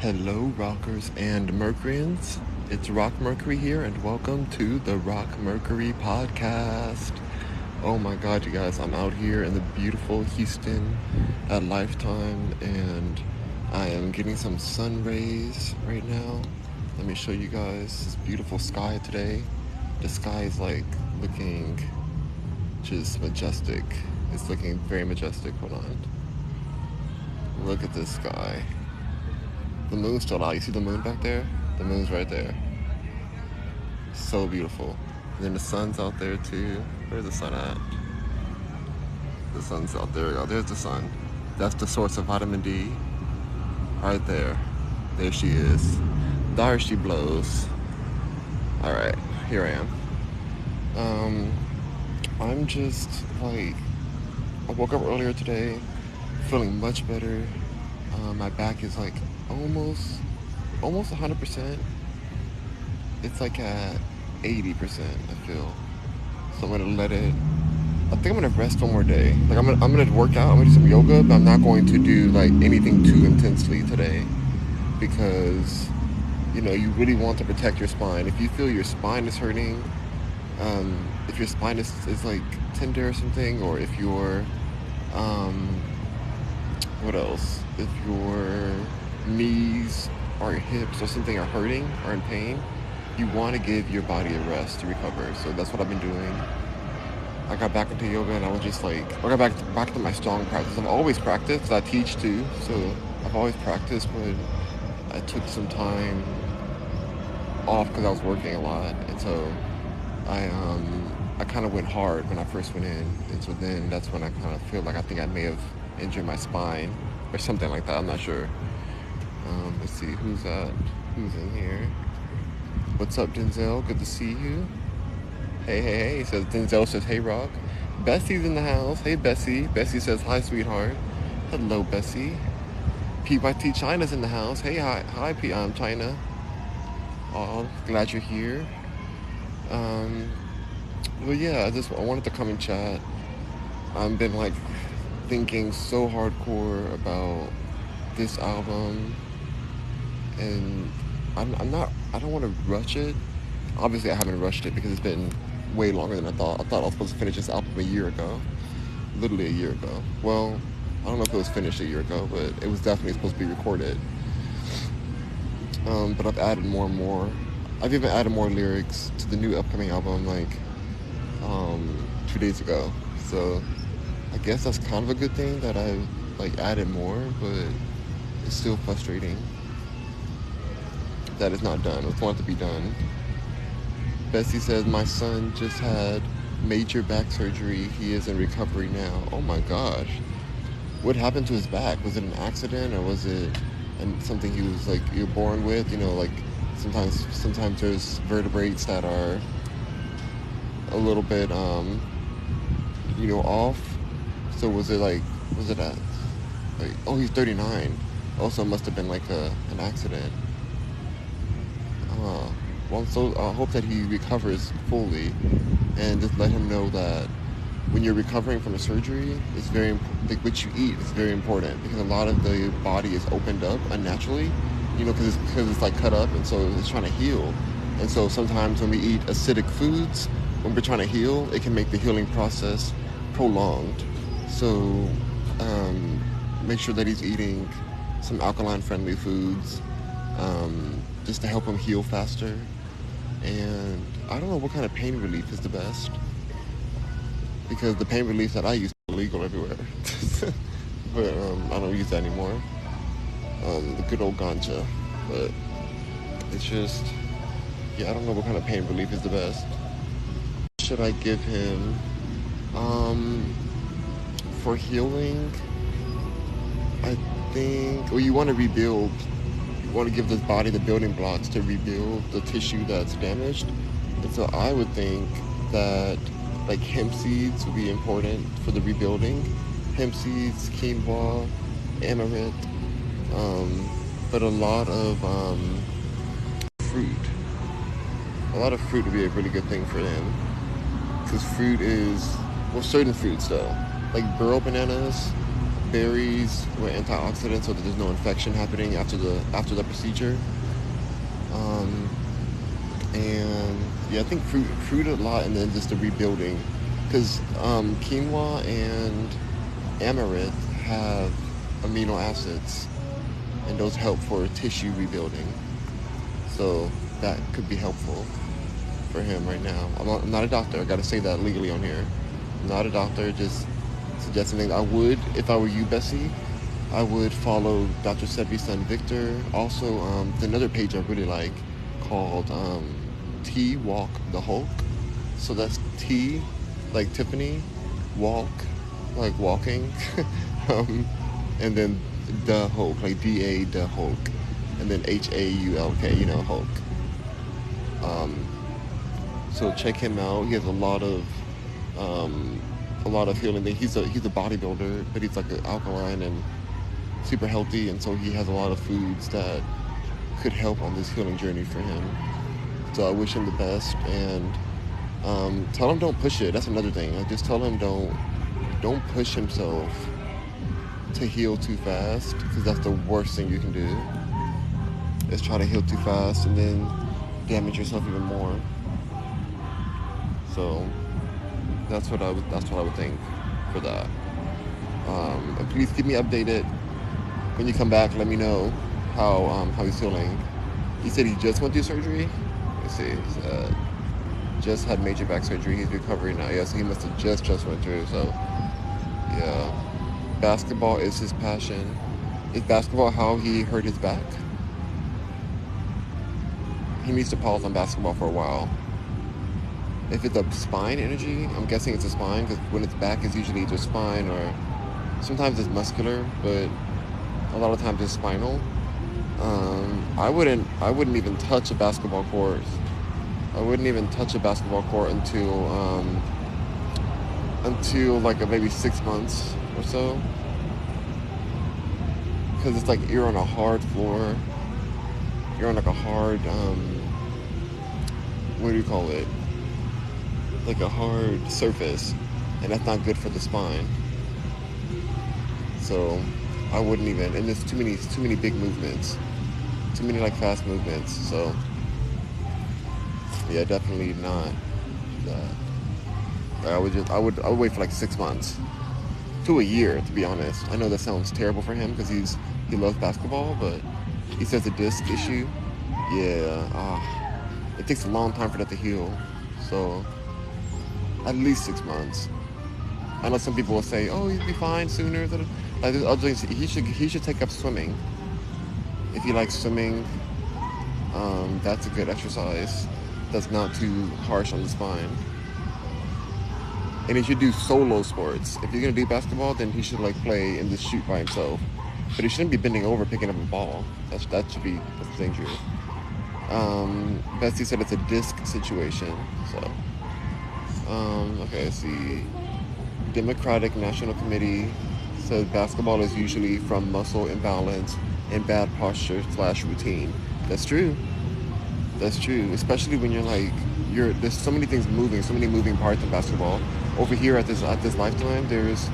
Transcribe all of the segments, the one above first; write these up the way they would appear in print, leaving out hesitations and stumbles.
Hello, rockers and Mercuryans. It's Rock Mercury here, and welcome to the Rock Mercury podcast. Oh my god, you guys, I'm out here in the beautiful Houston at Lifetime, and I am getting some sun rays right now. Let me show you guys this beautiful sky today. The sky is like looking just majestic. It's looking very majestic. Hold on. Look at this sky. The moon's still out. You see the moon back there? The moon's right there. So beautiful. And then the sun's out there too. Where's the sun at? The sun's out there. There's the sun. That's the source of vitamin D. Right there. There she is. There she blows. Alright, here I am. I'm just like, I woke up earlier today, feeling much better. My back is like almost 100%. It's like at 80%, I feel. So I'm gonna let it. I think I'm gonna rest one more day. Like I'm gonna work out. I'm gonna do some yoga, but I'm not going to do like anything too intensely today because you really want to protect your spine. If you feel your spine is hurting, if your spine is like tender or something, or if your what else? If your knees or your hips or something are hurting or in pain, you want to give your body a rest to recover. So that's what I've been doing. I got back into yoga and I was just like, I got back to my strong practice. I've always practiced. I teach too, so I've always practiced. But I took some time off because I was working a lot, and so I kind of went hard when I first went in, and so then that's when I kind of feel like I think I may have injured my spine or something like that. I'm not sure. Let's see who's in here. What's up, Denzel? Good to see you. Hey. Says Denzel says, hey, Rock. Bessie's in the house. Hey, Bessie. Bessie says, hi, sweetheart. Hello, Bessie. PYT China's in the house. Hey, hi, China. Oh, glad you're here. Well, yeah, I wanted to come and chat. I've been like thinking so hardcore about this album, and I don't want to rush it. Obviously, I haven't rushed it because it's been way longer than I thought. I thought I was supposed to finish this album a year ago, literally a year ago. Well, I don't know if it was finished a year ago, but it was definitely supposed to be recorded. But I've added more and more. I've even added more lyrics to the new upcoming album, like 2 days ago. So I guess that's kind of a good thing that I've like added more, but it's still frustrating that it's not done. I want it to be done. Bessie says my son just had major back surgery. He is in recovery now. Oh my gosh. What happened to his back? Was it an accident or was it something he was like you're born with? Like sometimes there's vertebrates that are a little bit off. So was it at like, oh, he's 39. Also must have been like an accident. Well, so I hope that he recovers fully, and just let him know that when you're recovering from a surgery, it's very like what you eat is very important because a lot of the body is opened up unnaturally, because it's like cut up, and so it's trying to heal. And so sometimes when we eat acidic foods, when we're trying to heal, it can make the healing process prolonged. So make sure that he's eating some alkaline-friendly foods, just to help him heal faster. And I don't know what kind of pain relief is the best, because the pain relief that I use is illegal everywhere. But I don't use that anymore. The good old ganja. But it's just, yeah, I don't know what kind of pain relief is the best. Should I give him for healing? I think, well, you want to rebuild. You want to give this body the building blocks to rebuild the tissue that's damaged. And so I would think that like hemp seeds would be important for the rebuilding. Hemp seeds, quinoa, amaranth, but a lot of fruit. A lot of fruit would be a really good thing for him, because fruit is, well, certain fruits though, like burro bananas berries with antioxidants so that there's no infection happening after the procedure. Um, and yeah, I think fruit a lot, and then just the rebuilding, because quinoa and amaranth have amino acids, and those help for tissue rebuilding. So that could be helpful for him right now. I'm not a doctor. I got to say that legally on here. I'm not a doctor. Just suggesting things. I would, if I were you, Bessie, I would follow Dr. Sebi's son Victor. Also, there's another page I really like called T Walk the Hulk. So that's T, like Tiffany, walk, like walking, um, and then the Hulk, like DA the Hulk, and then HAULK, Hulk. Um, so check him out. He has um, a lot of healing things. He's a bodybuilder, but he's like alkaline and super healthy, and so he has a lot of foods that could help on this healing journey for him. So I wish him the best, and tell him don't push it. That's another thing. I just tell him don't push himself to heal too fast, because that's the worst thing you can do. Is try to heal too fast and then damage yourself even more. So that's what I would think for that. Please keep me updated when you come back. Let me know how he's feeling. He said he just went through surgery. Let's see. He said just had major back surgery. He's recovering now. Yeah, so he must have just went through. So yeah, basketball is his passion. Is basketball how he hurt his back? He needs to pause on basketball for a while. If it's a spine energy, I'm guessing it's a spine, because when it's back, it's usually either spine or sometimes it's muscular, but a lot of times it's spinal. I wouldn't even touch a basketball court. I wouldn't even touch a basketball court until like maybe 6 months or so, because it's like you're on a hard floor. You're on like a hard what do you call it? Like a hard surface, and that's not good for the spine. So I wouldn't even. And there's too many big movements, too many like fast movements. So yeah, definitely not that. Like, I would wait for like 6 months to a year, to be honest. I know that sounds terrible for him because he loves basketball, but he says a disc issue. Yeah, it takes a long time for that to heal. So at least 6 months. I know some people will say, "Oh, he'd be fine sooner." Like there's other things. He should take up swimming. If he likes swimming, that's a good exercise. That's not too harsh on the spine. And he should do solo sports. If he's gonna do basketball, then he should like play and just shoot by himself. But he shouldn't be bending over picking up a ball. That's dangerous. Bessie said it's a disc situation. So okay, let's see. Democratic National Committee says basketball is usually from muscle imbalance and bad posture / routine. That's true. That's true. Especially when there's so many things moving, so many moving parts in basketball. Over here at this Lifetime, there's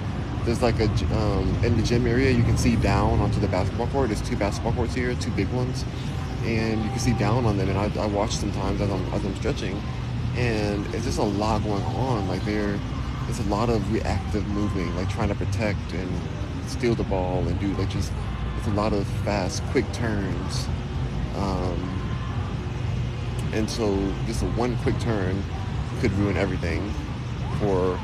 like in the gym area you can see down onto the basketball court. There's two basketball courts here, two big ones, and you can see down on them. And I watch sometimes as I'm stretching, and it's just a lot going on. Like there's a lot of reactive moving, like trying to protect and steal the ball and do it's a lot of fast, quick turns. And so just one quick turn could ruin everything for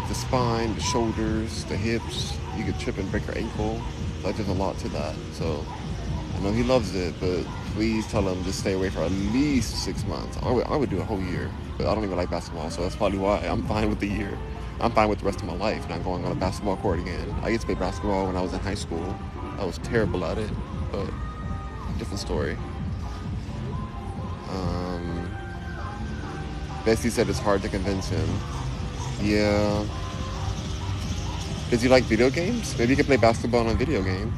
the spine, the shoulders, the hips. You could trip and break your ankle. Like there's a lot to that. So I know he loves it, but please tell him to stay away for at least 6 months. I would do a whole year, but I don't even like basketball, so that's probably why I'm fine with the year. I'm fine with the rest of my life not going on a basketball court again. I used to play basketball when I was in high school. I was terrible at it, but different story. Bessie said it's hard to convince him. Yeah. Does he like video games? Maybe he could play basketball on a video game.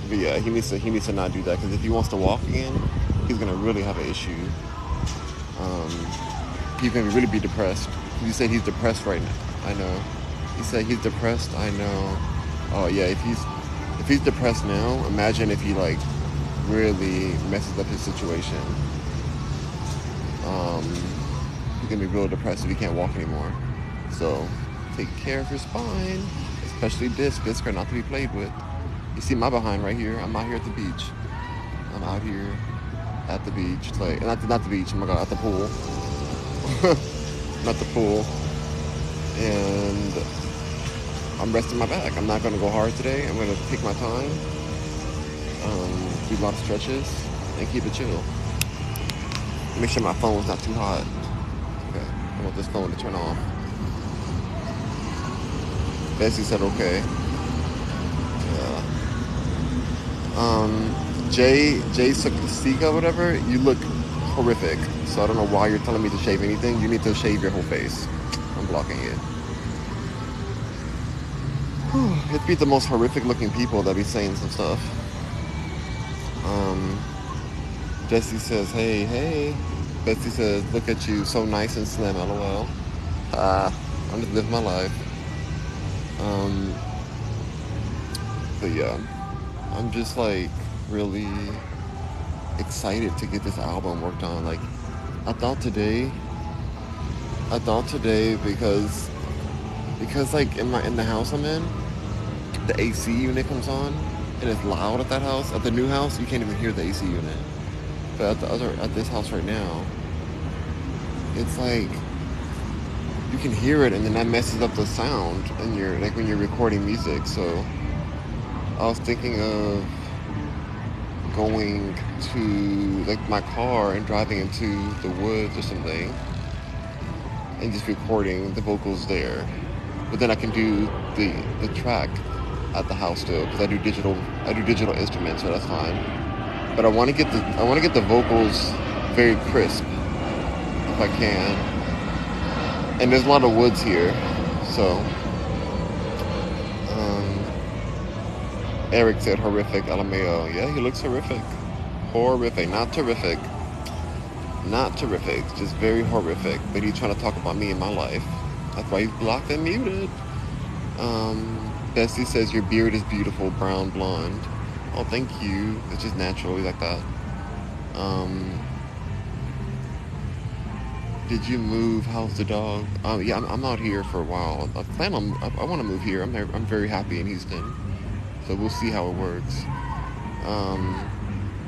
But yeah, he needs to not do that, because if he wants to walk again, he's gonna really have an issue. He's gonna really be depressed. You said he's depressed right now. I know. He said he's depressed. I know. Oh yeah, if he's depressed now, imagine if he like really messes up his situation. He's gonna be real depressed if he can't walk anymore. So take care of your spine, especially discs. Discs are not to be played with. You see my behind right here. I'm out here at the beach. I'm out here at the beach. It's like not the beach. Oh my god, at the pool. Not the pool. And I'm resting my back. I'm not gonna go hard today. I'm gonna take my time, do a lot of stretches, and keep it chill. Make sure my phone's not too hot. Okay, I want this phone to turn off. Bessie said okay. Yeah. Jay Sika, whatever, you look horrific. So I don't know why you're telling me to shave anything. You need to shave your whole face. I'm blocking you. It'd be the most horrific looking people that be saying some stuff. Jesse says, hey. Betsy says, look at you, so nice and slim, lol. I'm just living my life. But yeah, I'm just like really excited to get this album worked on. Like, I thought today because like in the house I'm in, the AC unit comes on and it's loud at that house. At the new house, you can't even hear the AC unit. But at this house right now, it's like you can hear it, and then that messes up the sound, and you're like when you're recording music. So I was thinking of going to like my car and driving into the woods or something, and just recording the vocals there. But then I can do the track at the house still because I do digital instruments, so that's fine. But I want to get the vocals very crisp if I can. And there's a lot of woods here, so Eric said horrific, LMAO. Yeah, he looks horrific. Horrific, not terrific. Not terrific, just very horrific. But he's trying to talk about me and my life. That's why he's blocked and muted. Bessie says your beard is beautiful, brown blonde. Oh, thank you. It's just naturally like that. Did you move? How's the dog? Yeah, I'm out here for a while. I want to move here. I'm very happy in Houston. So we'll see how it works.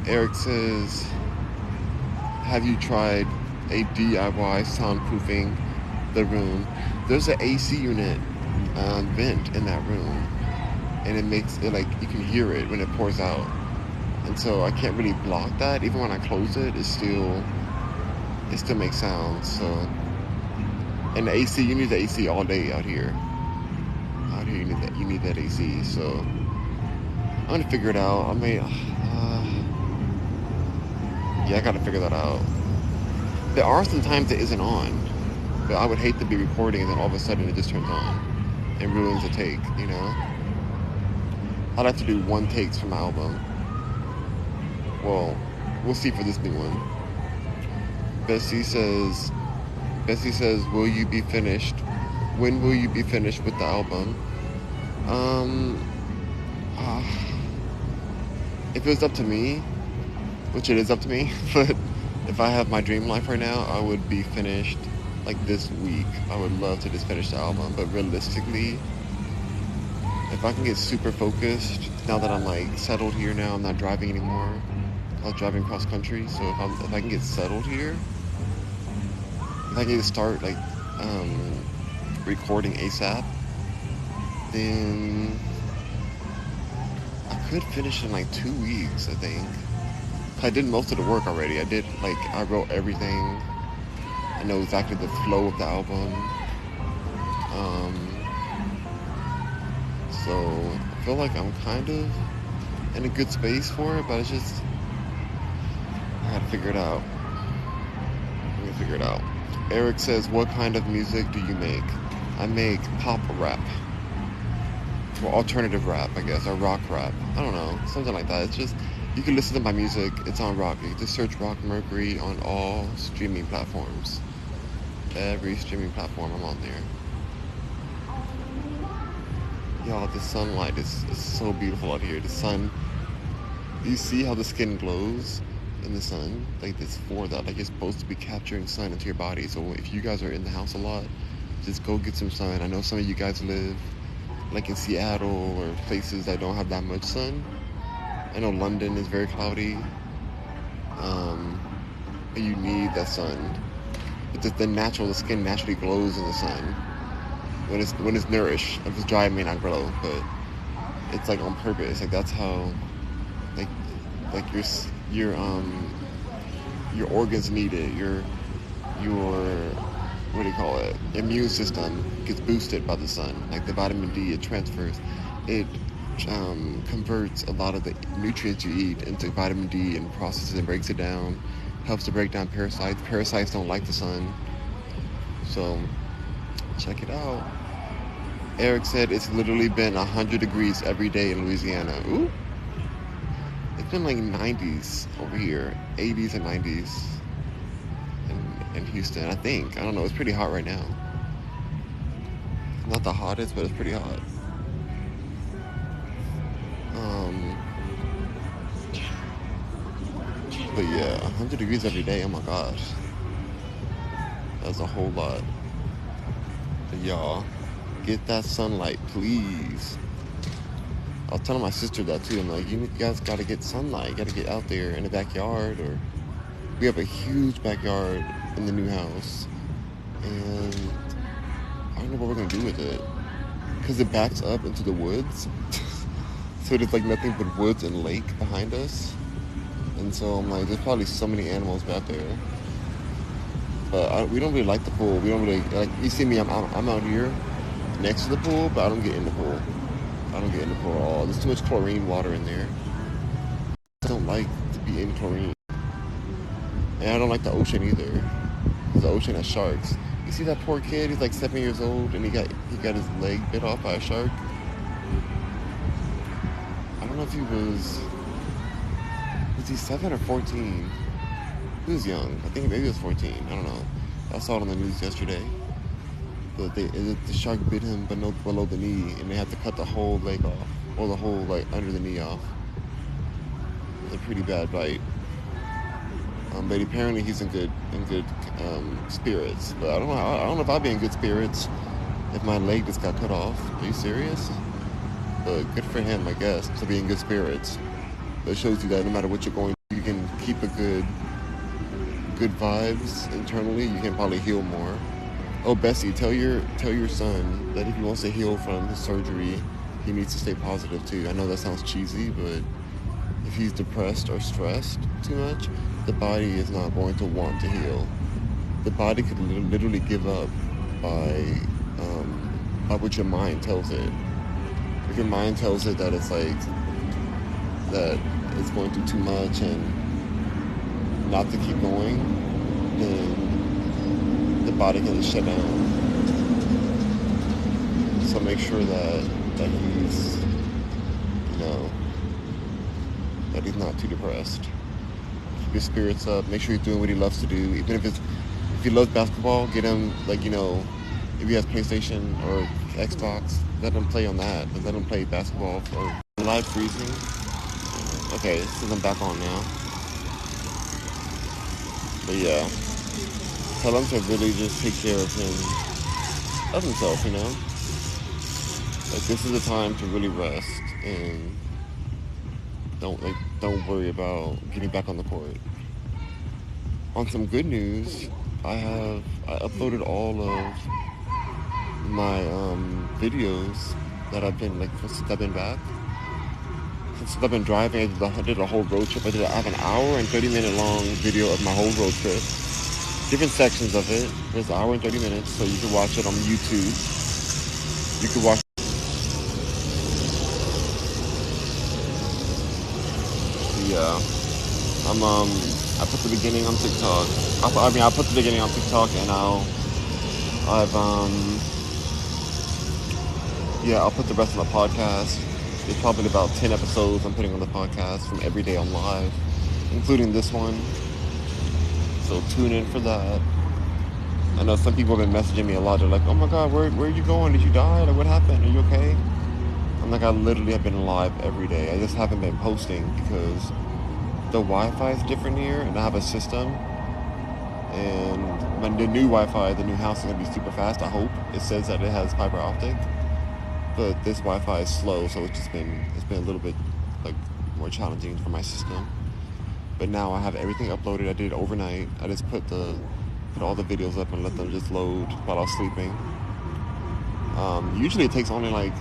Eric says, have you tried a DIY soundproofing the room? There's an AC unit vent in that room. And it makes it like you can hear it when it pours out, and so I can't really block that. Even when I close it, it still makes sounds. So, and the AC, you need the AC all day out here. Out here, you need that AC. So I'm gonna figure it out. I mean, yeah, I gotta figure that out. There are some times it isn't on, but I would hate to be recording and then all of a sudden it just turns on and ruins the take. You know. I'd have to do one takes for my album. Well, we'll see for this new one. Bessie says, will you be finished? When will you be finished with the album? If it was up to me, which it is up to me, but if I have my dream life right now, I would be finished like this week. I would love to just finish the album, but realistically, if I can get super focused, now that I'm like settled here now, I'm not driving anymore. I was driving cross country, so if I can get settled here, if I can start like recording ASAP, then I could finish in like 2 weeks, I think. I did most of the work already. I wrote everything. I know exactly the flow of the album. So I feel like I'm kind of in a good space for it, but it's just, I gotta figure it out. I'm gonna figure it out. Eric says, what kind of music do you make? I make pop rap. Well, alternative rap, I guess, or rock rap. I don't know, something like that. It's just, you can listen to my music. It's on Rock. You just search Rock Mercury on all streaming platforms. Every streaming platform I'm on there. Y'all, the sunlight is so beautiful out here. The sun, you see how the skin glows in the sun? Like, it's for that. Like, it's supposed to be capturing sun into your body. So if you guys are in the house a lot, just go get some sun. I know some of you guys live like in Seattle or places that don't have that much sun. I know London is very cloudy. And you need that sun. But the skin naturally glows in the sun when it's nourished. If it's dry, it may not glow, but it's like on purpose. Like that's how, like your your organs need it. Your what do you call it? Immune system gets boosted by the sun. Like the vitamin D, it transfers. It converts a lot of the nutrients you eat into vitamin D and processes and breaks it down. Helps to break down parasites. Parasites don't like the sun. So check it out. Eric said it's literally been 100 degrees every day in Louisiana. Ooh. It's been like 90s over here. 80s and 90s in Houston, I think. I don't know. It's pretty hot right now. Not the hottest, but it's pretty hot. But yeah, 100 degrees every day. Oh my gosh. That's a whole lot. But y'all, get that sunlight, please. I was telling my sister that too. I'm like, you guys gotta get sunlight. You gotta get out there in the backyard. Or we have a huge backyard in the new house. And I don't know what we're gonna do with it. Because it backs up into the woods. So there's like nothing but woods and lake behind us. And so I'm like, there's probably so many animals back there. But we don't really like the pool. We don't really, like, you see me, I'm out here next to the pool, but I don't get in the pool. I don't get in the pool at all. There's too much chlorine water in there. I don't like to be in chlorine. And I don't like the ocean either. Because the ocean has sharks. You see that poor kid? He's like 7 years old and he got his leg bit off by a shark. I don't know if he was he 7 or 14? He was young. I think maybe he was 14. I don't know. I saw it on the news yesterday. But the shark bit him below the knee, and they had to cut the whole leg off, or the whole like under the knee off. It's a pretty bad bite. But apparently he's in good spirits. But I don't know if I'd be in good spirits if my leg just got cut off. Are you serious? But good for him, I guess, to be in good spirits. But it shows you that no matter what you're going through, you can keep a good vibes internally. You can probably heal more. Oh, Bessie, tell your son that if he wants to heal from his surgery, he needs to stay positive too. I know that sounds cheesy, but if he's depressed or stressed too much, the body is not going to want to heal. The body could literally give up by what your mind tells it. If your mind tells it that it's like that it's going through too much and not to keep going, then the body can just shut down. So make sure that he's, that he's not too depressed. Keep his spirits up. Make sure he's doing what he loves to do. Even if he loves basketball, get him, if he has PlayStation or Xbox, let him play on that. Let him play basketball for live freezing. Okay, since I'm back on now. But yeah, tell him to really just take care of himself, Like, this is the time to really rest and don't worry about getting back on the court. On some good news, I uploaded all of my videos that I've been since I've been back. Since I've been driving, I did a whole road trip. I have an hour and 30-minute long video of my whole road trip. Different sections of it. There's an hour and 30 minutes, so you can watch it on YouTube. You can watch. Yeah. I put the beginning on TikTok. I put the beginning on TikTok, and I'll put the rest of my podcast. There's probably about 10 episodes I'm putting on the podcast from every day on live, including this one. So tune in for that. I know some people have been messaging me a lot. They're like, "Oh my God, where are you going? Did you die? Like, what happened? Are you okay?" I'm like, I literally have been live every day. I just haven't been posting because the Wi-Fi is different here, and I have a system. And the new Wi-Fi, the new house is gonna be super fast. I hope it says that it has fiber optic, but this Wi-Fi is slow, so it's been a little bit like more challenging for my system. But now I have everything uploaded. I did it overnight. I just put all the videos up and let them just load while I was sleeping. Usually it takes only like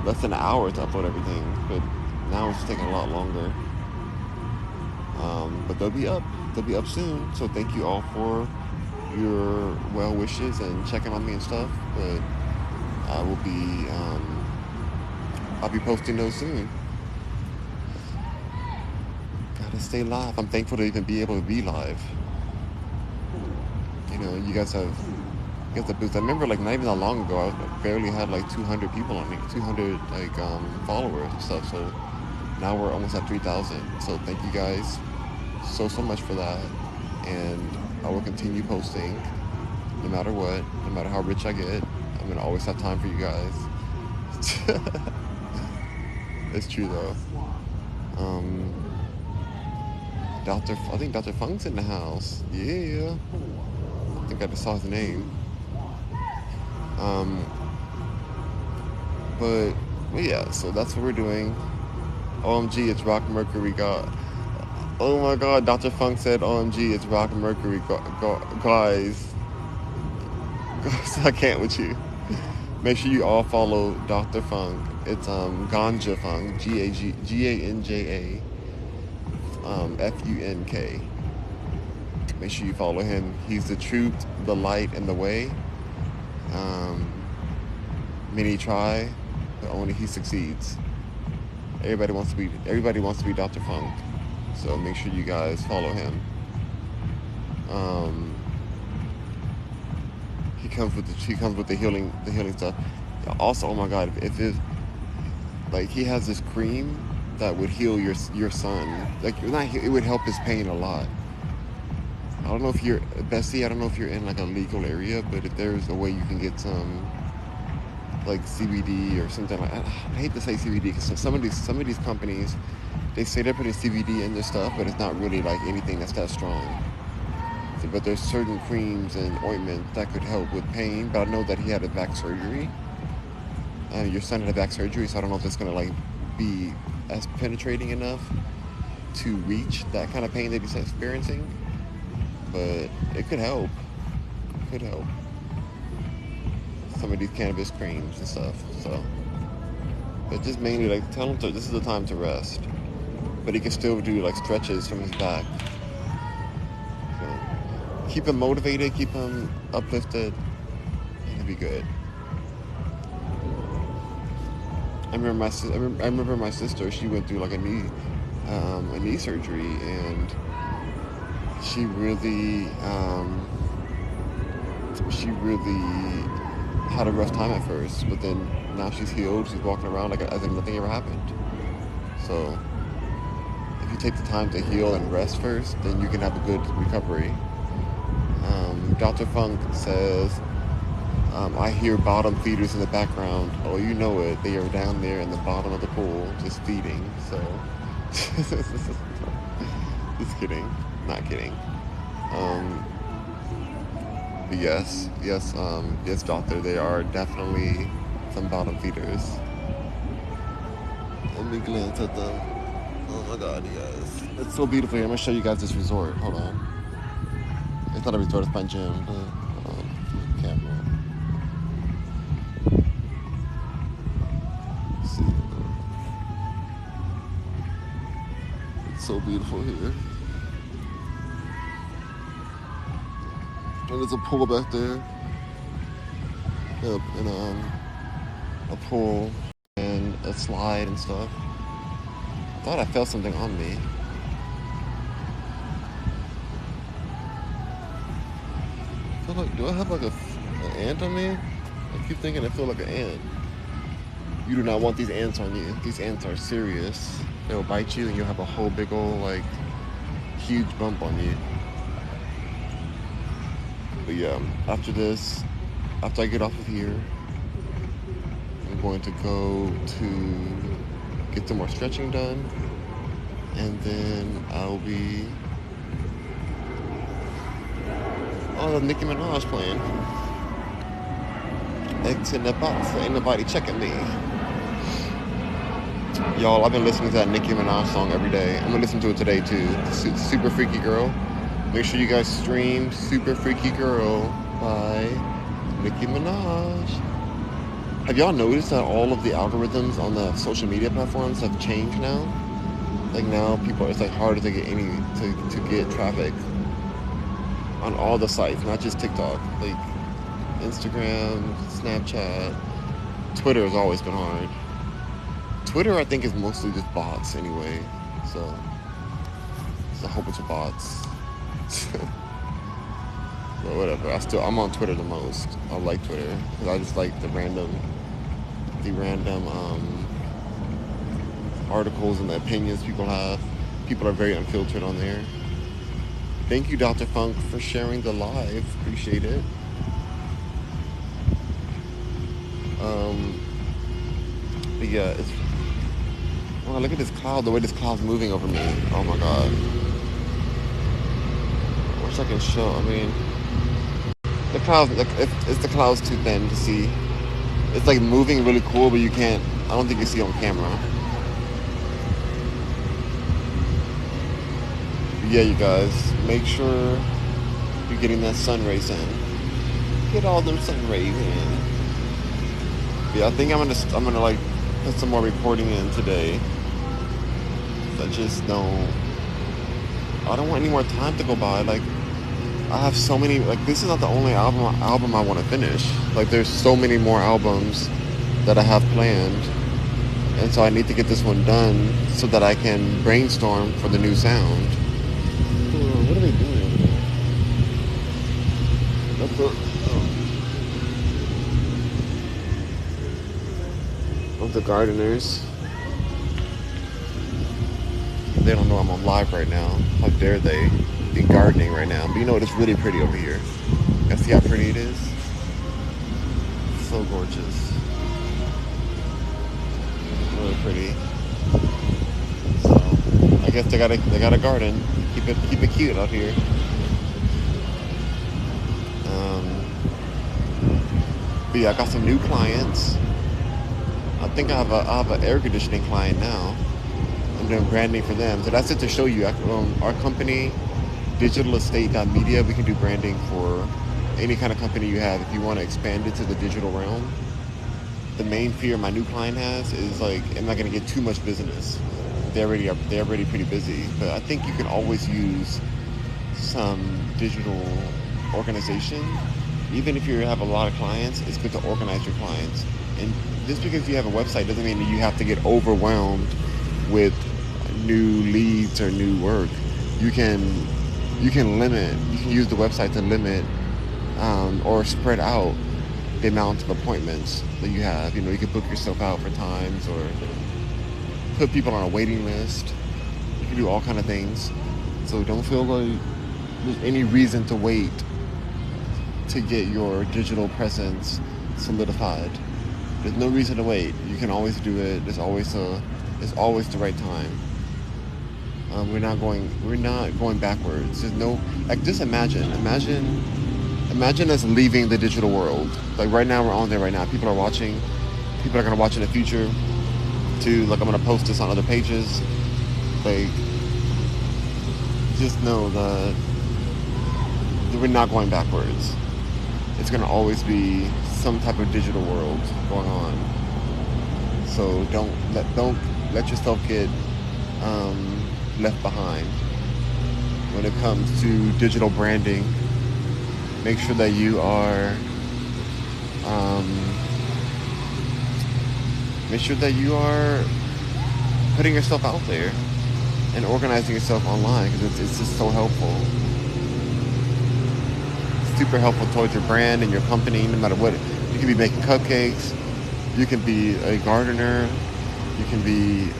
less than an hour to upload everything, but now it's taking a lot longer. But they'll be up. They'll be up soon. So thank you all for your well wishes and checking on me and stuff. But I will be I'll be posting those soon. Gotta stay live. I'm thankful to even be able to be live. You know, you guys have boost. I remember like not even that long ago, I barely had like 200 people on me, 200 like followers and stuff. So now we're almost at 3,000. So thank you guys so much for that. And I will continue posting no matter what, no matter how rich I get. I'm gonna always have time for you guys. It's true though. I think Dr. Funk's in the house. Yeah. I think I just saw his name. Um, but yeah, so that's what we're doing. OMG, it's Rock Mercury. God, oh my God, Dr. Funk said, OMG, it's Rock Mercury. Guys, I can't with you. Make sure you all follow Dr. Funk. It's Ganja Funk, Ganja Funk. Make sure you follow him. He's the truth, the light, and the way. Many try, but only he succeeds. Everybody wants to be Dr. Funk. So make sure you guys follow him. He comes with the healing stuff. Also, oh my God, if it like he has this cream that would heal your son. Like it would help his pain a lot. I don't know if you're Bessie. I don't know if you're in like a legal area, but if there's a way you can get some like CBD or something like. I hate to say CBD because some of these companies, they say they're putting CBD in their stuff, but it's not really like anything that's that strong. But there's certain creams and ointments that could help with pain. But I know that he had a back surgery. Your son had a back surgery, so I don't know if it's gonna like be as penetrating enough to reach that kind of pain that he's experiencing. But it could help. Some of these cannabis creams and stuff. So, but just mainly like tell him this is the time to rest. But he can still do like stretches from his back. So, keep him motivated, keep him uplifted, and he'll be good. I remember my sister. She went through like a knee surgery, and she really had a rough time at first. But then now she's healed. She's walking around like as if nothing ever happened. So if you take the time to heal and rest first, then you can have a good recovery. Dr. Funk says, I hear bottom feeders in the background. Oh, you know it. They are down there in the bottom of the pool just feeding. So, just kidding. Not kidding. But yes, doctor. They are definitely some bottom feeders. Let me glance at them. Oh my God, you guys. It's so beautiful here. I'm going to show you guys this resort. Hold on. It's not a resort, it's my gym. But, hold on. Camera. Let's see. It's so beautiful here. And there's a pool back there. And a pool and a slide and stuff. I thought I felt something on me. Do I have like an ant on me? I keep thinking I feel like an ant. You do not want these ants on you. These ants are serious. They'll bite you and you'll have a whole big old like huge bump on you. But yeah, after this, after I get off of here, I'm going to go to get some more stretching done, and then I'll be. Oh, the Nicki Minaj playing. X in the box, ain't nobody checking me. Y'all, I've been listening to that Nicki Minaj song every day. I'm gonna listen to it today too. Super Freaky Girl. Make sure you guys stream Super Freaky Girl by Nicki Minaj. Have y'all noticed that all of the algorithms on the social media platforms have changed now? Like now, it's like harder to get to get traffic on all the sites, not just TikTok. Like Instagram, Snapchat, Twitter has always been hard. Twitter, I think, is mostly just bots anyway. So it's a whole bunch of bots. But whatever. I'm on Twitter the most. I like Twitter because I just like the random articles and the opinions people have. People are very unfiltered on there. Thank you, Dr. Funk, for sharing the live. Appreciate it. But yeah, look at this cloud. The way this cloud's moving over me. Oh my god. I wish I can show. I mean, the clouds. It's the clouds too thin to see. It's like moving really cool, but you can't. I don't think you see on camera. But yeah, you guys, make sure you're getting that sun rays in. Get all them sun rays in. Yeah, I think I'm gonna like put some more reporting in today. I just don't. I don't want any more time to go by. Like, I have so many. Like, this is not the only album I want to finish. Like, there's so many more albums that I have planned, and so I need to get this one done so that I can brainstorm for the new sound. What are they doing? Of the gardeners. They don't know I'm on live right now. How dare they be gardening right now? But you know what? It's really pretty over here. You see how pretty it is? So gorgeous. Really pretty. So I guess they got a garden. Keep it cute out here. But yeah, I got some new clients. I think I have an air conditioning client now. I'm doing branding for them. So that's it to show you. Our company, Digital Estate Media, we can do branding for any kind of company you have. If you want to expand it to the digital realm, the main fear my new client has is like, am I going to get too much business? They're already pretty busy. But I think you can always use some digital organization. Even if you have a lot of clients, it's good to organize your clients. And just because you have a website doesn't mean that you have to get overwhelmed with new leads or new work. You can use the website to limit or spread out the amount of appointments that you have. You know, you can book yourself out for times or put people on a waiting list. You can do all kind of things. So don't feel like there's any reason to wait to get your digital presence solidified. There's no reason to wait. You can always do it. There's always the right time. We're not going backwards. There's no, like, just imagine us leaving the digital world. Like right now, we're on there right now. People are watching. People are gonna watch in the future too. Like, I'm gonna post this on other pages. Like, just know that we're not going backwards. It's gonna always be some type of digital world going on. So don't let yourself get left behind when it comes to digital branding. Make sure that you are putting yourself out there and organizing yourself online, because it's just so helpful. Super helpful towards your brand and your company, no matter what. You can be making cupcakes, you can be a gardener, you can be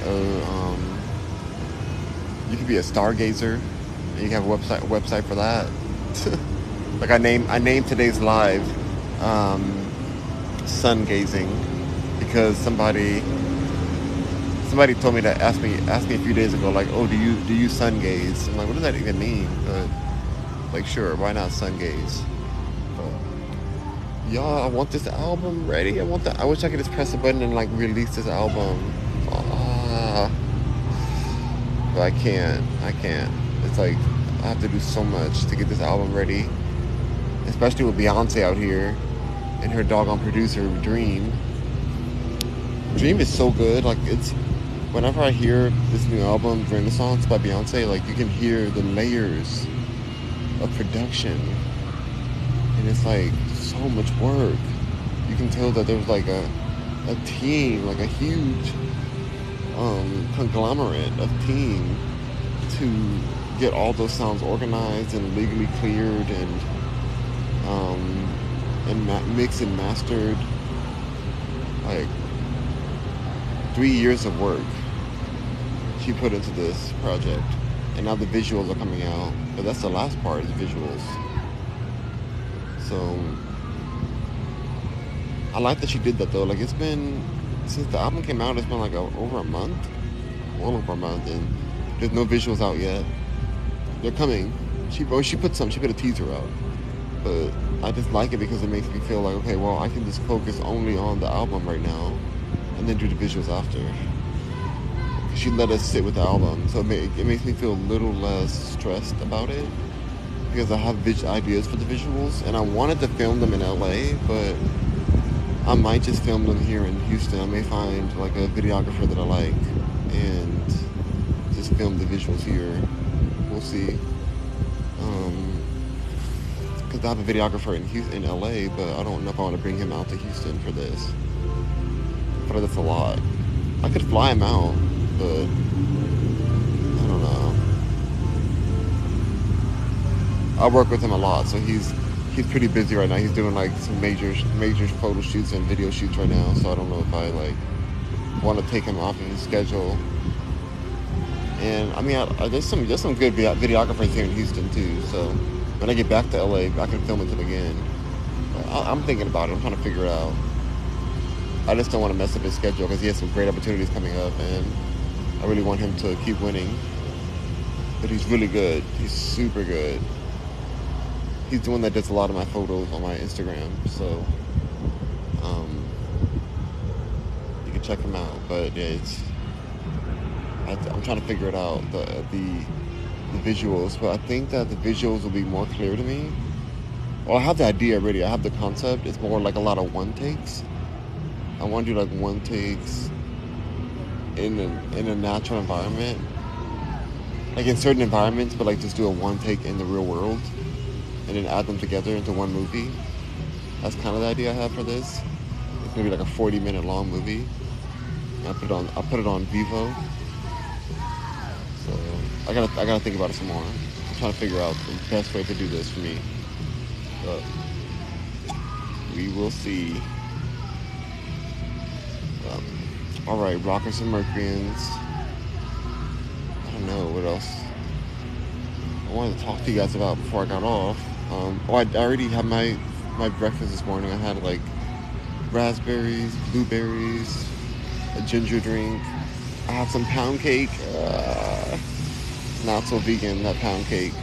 a stargazer, and you can have a website for that. Like I named today's live sun gazing because somebody told me that asked me a few days ago, like, oh, do you sun gaze? I'm like, what does that even mean? But like, sure, why not sun gaze? But y'all, I want this album ready. I wish I could just press a button and like release this album. Ah, but I can't. I can't. It's like I have to do so much to get this album ready, especially with Beyonce out here and her doggone producer Dream. Dream is so good. Like it's whenever I hear this new album, Renaissance by Beyonce, like you can hear the layers of production, and it's like so much work. You can tell that there's like a team, like a huge conglomerate of team to get all those sounds organized and legally cleared and mixed and mastered. Like 3 years of work she put into this project, and now the visuals are coming out. But that's the last part, is the visuals. So I like that she did that though. Like it's been since the album came out, it's been like over a month, well over a month, and there's no visuals out yet. They're coming. She put a teaser out, but I just like it because it makes me feel like, okay, well, I can just focus only on the album right now, and then do the visuals after. She let us sit with the album, so it makes me feel a little less stressed about it because I have ideas for the visuals, and I wanted to film them in LA, but I might just film them here in Houston. I may find like a videographer that I like and just film the visuals here. We'll see. Because I have a videographer in LA, but I don't know if I want to bring him out to Houston for this. But that's a lot. I could fly him out, but I don't know. I work with him a lot, so he's pretty busy right now. He's doing like some major photo shoots and video shoots right now, so I don't know if I like want to take him off of his schedule. And I mean, there's some good videographers here in Houston too. So when I get back to LA, I can film with him again. I'm thinking about it. I'm trying to figure it out. I just don't want to mess up his schedule because he has some great opportunities coming up, and I really want him to keep winning. But he's really good. He's super good. He's the one that does a lot of my photos on my Instagram, so you can check him out. But yeah, I'm trying to figure it out, the visuals. But I think that the visuals will be more clear to me. Well, I have the idea already. I have the concept. It's more like a lot of one takes. I want to do like one takes in a natural environment, like in certain environments, but like just do a one take in the real world, and then add them together into one movie. That's kind of the idea I have for this. It's gonna be like a 40-minute long movie. I put it on Vivo. So I gotta think about it some more. I'm trying to figure out the best way to do this for me. But we will see. All right, Rockers and Mercuryans. I don't know what else I wanted to talk to you guys about before I got off. I already had my breakfast this morning. I had like raspberries, blueberries, a ginger drink. I have some pound cake. Not so vegan, that pound cake.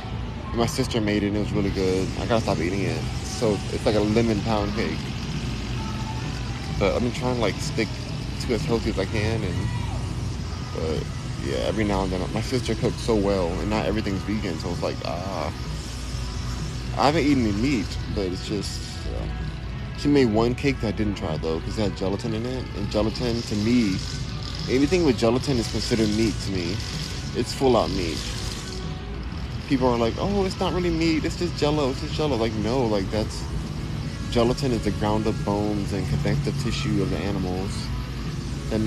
My sister made it and it was really good. I gotta stop eating it. So it's like a lemon pound cake. But I've been trying to like stick to as healthy as I can, but yeah, every now and then my sister cooks so well and not everything's vegan, so it's like I haven't eaten any meat, but it's just she made one cake that I didn't try though because it had gelatin in it, and gelatin to me, anything with gelatin is considered meat to me. It's full out meat. People are like, oh, it's not really meat, it's just jello. Like, no, like that's gelatin is the ground up bones and connective tissue of the animals that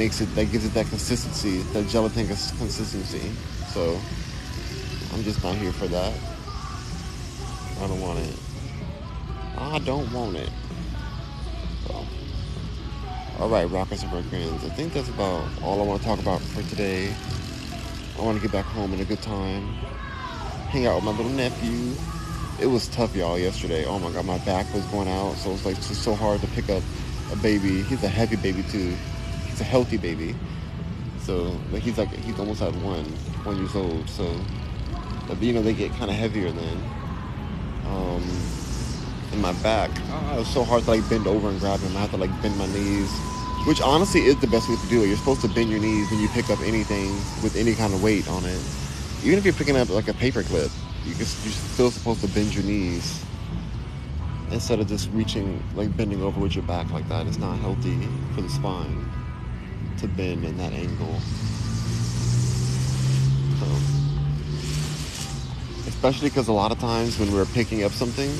gives it that consistency, that gelatin consistency. So I'm just not here for that. I don't want it. So, all right, Rockers and Mercuryans. I think that's about all I want to talk about for today. I want to get back home in a good time, hang out with my little nephew, It was tough, y'all, yesterday. Oh my God, my back was going out. So it was like just so hard to pick up a baby. He's a heavy baby too. He's a healthy baby. So like he's almost at 1 years old. So but you know they get kind of heavier then. Um, in my back, it was so hard to like bend over and grab him. I had to like bend my knees, which honestly is the best way to do it. You're supposed to bend your knees when you pick up anything with any kind of weight on it. Even if you're picking up like a paper clip, you're still supposed to bend your knees instead of just reaching, like bending over with your back like that. It's not healthy for the spine to bend in that angle. So, especially because a lot of times when we're picking up something,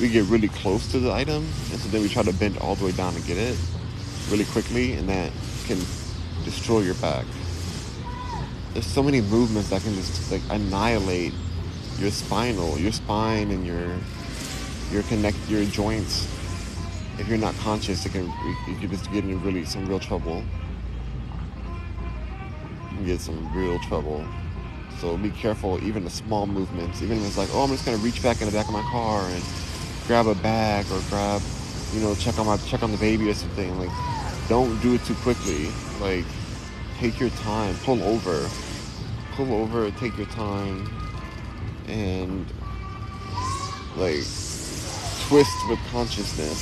we get really close to the item, and so then we try to bend all the way down to get it really quickly, and that can destroy your back. There's so many movements that can just like annihilate your spine and your joints. If you're not conscious, you can just get in some real trouble. You can get some real trouble. So be careful, even the small movements. Even if it's like, oh, I'm just gonna reach back in the back of my car and grab a bag or grab, check on the baby or something. Like, don't do it too quickly. Like, take your time. Pull over. Take your time, and like twist with consciousness.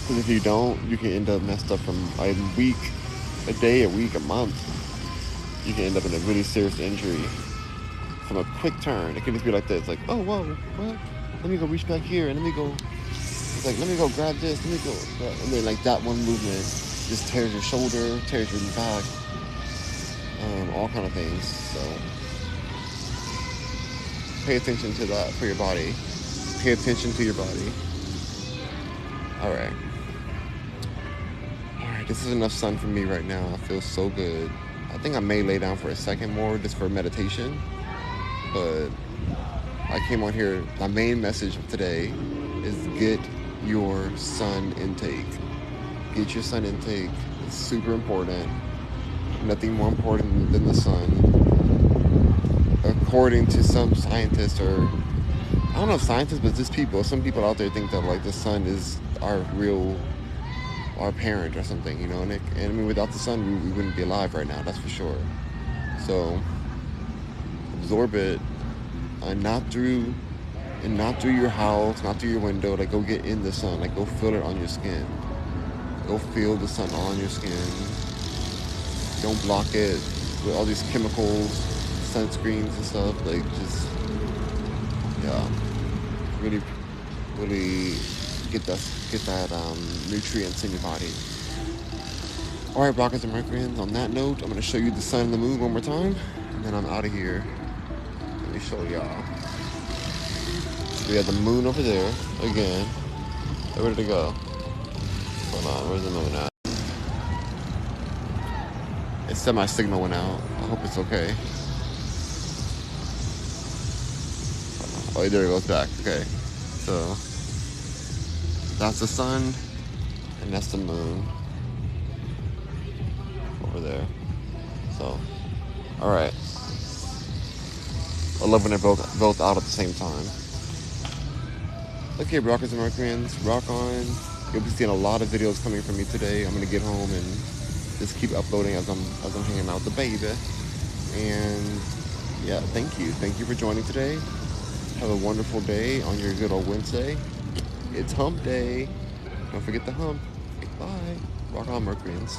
Because if you don't, you can end up messed up from a week, a day, a week, a month. You can end up in a really serious injury from a quick turn. It can just be like this, like, oh, whoa, what? Let me go reach back here, and let me go grab this, let me go, and then like that one movement just tears your shoulder, tears your back, all kind of things. So pay attention to that for your body. Pay attention to your body. All right, this is enough sun for me right now. I feel so good. I think I may lay down for a second more just for meditation, but I came on here. My main message of today is get your sun intake. Get your sun intake. It's super important. Nothing more important than the sun. According to some scientists, or I don't know if scientists, but just people. Some people out there think that like the sun is our parent or something, and I mean without the sun we wouldn't be alive right now, that's for sure. So absorb it, not through your house, not through your window. Like, go get in the sun. Like, go feel it on your skin. Go feel the sun on your skin. Don't block it with all these chemicals, sunscreens and stuff. Like, just really, really get that nutrients in your body. All right, Rockets and Mercuryans. On that note, I'm gonna show you the sun and the moon one more time, and then I'm out of here. Let me show y'all. We have the moon over there again. Where did it go? Hold on, where's the moon at? It said my signal went out. I hope it's okay. Oh, there it goes back. Okay, so that's the sun, and that's the moon over there. So, all right. I love when they're both out at the same time. Okay, Rockers and Mercuryans, rock on. You'll be seeing a lot of videos coming from me today. I'm gonna get home and just keep uploading as I'm hanging out with the baby. And yeah, thank you for joining today. Have a wonderful day on your good old Wednesday. It's hump day. Don't forget the hump. Bye. Rock on, Mercuryans.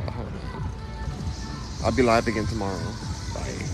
Hold on. I'll be live again tomorrow. Bye.